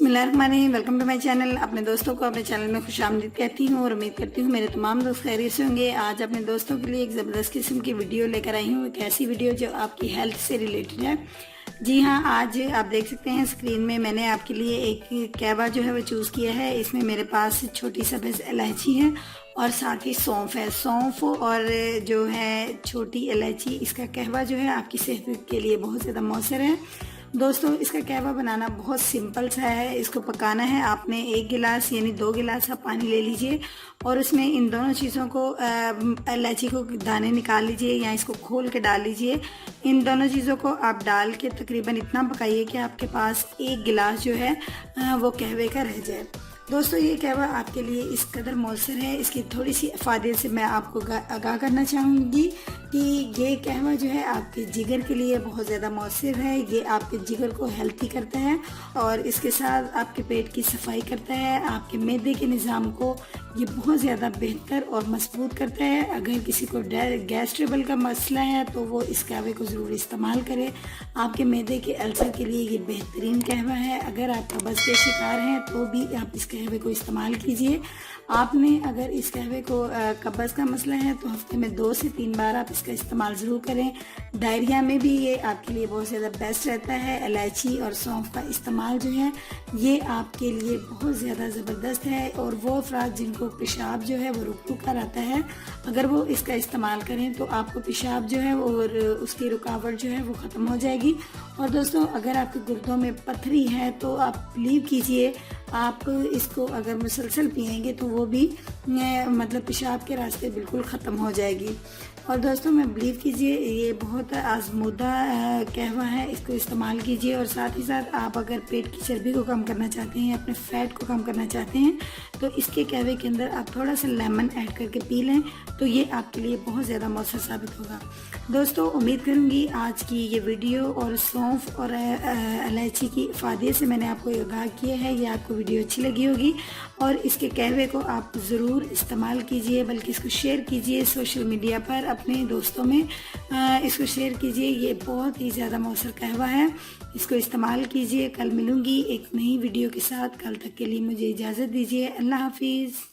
बिस्मिल्लाहिर्रहमानिर्रहीम। Welcome to my channel. अपने दोस्तों को अपने चैनल में खुशामदीद कहती हूँ और उम्मीद करती हूँ मेरे तमाम दोस्त खैरियत से होंगे। आज अपने दोस्तों के लिए एक ज़बरदस्त किस्म की वीडियो लेकर आई हूँ, एक ऐसी वीडियो जो आपकी हेल्थ से रिलेटेड है। जी हाँ, आज आप देख सकते हैं स्क्रीन में मैंने आपके लिए एक कहवा जो है वो चूज़ किया है। इसमें मेरे पास छोटी सफ़ेद इलायची है और साथ ही सौंफ है। सौंफ और जो है छोटी इलायची, इसका कहवा जो है आपकी सेहत के लिए बहुत ज़्यादा मौसर है। दोस्तों, इसका कहवा बनाना बहुत सिंपल सा है। इसको पकाना है आपने 1 गिलास यानी 2 गिलास का पानी ले लीजिए और उसमें इन दोनों चीज़ों को इलायची को दाने निकाल लीजिए या इसको खोल के डाल लीजिए। इन दोनों चीज़ों को आप डाल के तकरीबन इतना पकाइए कि आपके पास 1 गिलास जो है वो कहवे का रह जाए। दोस्तों, ये कहवा आपके लिए इस कदर मौसर है, इसकी थोड़ी सी अफादियत से मैं आपको आगाह करना चाहूँगी कि ये कहवा जो है आपके जिगर के लिए बहुत ज़्यादा मौसर है। ये आपके जिगर को हेल्थी करता है और इसके साथ आपके पेट की सफाई करता है। आपके मैदे के निज़ाम को ये बहुत ज़्यादा बेहतर और मजबूत करता है। अगर किसी को गैस ट्रबल का मसला है तो वो इस कहवे को ज़रूर इस्तेमाल करें। आपके मैदे के अल्सर के लिए ये बेहतरीन कहवा है। अगर आप कब्ज़ के शिकार हैं तो भी आप इस कहवे को इस्तेमाल कीजिए। आपने अगर इस कहवे को कब्ज़ का मसला है तो हफ्ते में 2 से 3 बार आप इसका इस्तेमाल ज़रूर करें। डायरिया में भी ये आपके लिए बहुत ज़्यादा बेस्ट रहता है। इलायची और सौंफ का इस्तेमाल जो है ये आपके लिए बहुत ज़्यादा ज़बरदस्त है और वो अफराद जिनको पेशाब जो है वो रुक कर आता है, अगर वो इसका इस्तेमाल करें तो आपको पेशाब जो है और उसकी रुकावट जो है वो ख़त्म हो जाएगी। और दोस्तों, अगर आपके गुर्दों में पथरी है तो आप बिलीव कीजिए, आप इसको अगर मुसलसल पिएंगे तो वो भी मतलब पेशाब के रास्ते बिल्कुल ख़त्म हो जाएगी। और दोस्तों, मैं बिलीव कीजिए ये बहुत आजमूदा कहवा है, इसको इस्तेमाल कीजिए। और साथ ही साथ आप अगर पेट की चर्बी को कम करना चाहते हैं, अपने फैट को कम करना चाहते हैं तो इसके कहवे के अंदर आप थोड़ा सा लेमन ऐड करके पी लें तो ये आपके लिए बहुत ज़्यादा मौसर साबित होगा। दोस्तों, उम्मीद करूँगी आज की ये वीडियो और सौंफ और इलायची की इफादियत से मैंने आपको आगाह किया है, ये आपको वीडियो अच्छी लगी होगी और इसके कहवे को आप ज़रूर इस्तेमाल कीजिए, बल्कि इसको शेयर कीजिए सोशल मीडिया पर अपने दोस्तों में इसको शेयर कीजिए। ये बहुत ही ज़्यादा मौसर कहवा है, इसको इस्तेमाल कीजिए। कल मिलूँगी एक नई वीडियो के साथ, कल तक के लिए मुझे इजाज़त दीजिए। अल्लाह हाफिज़।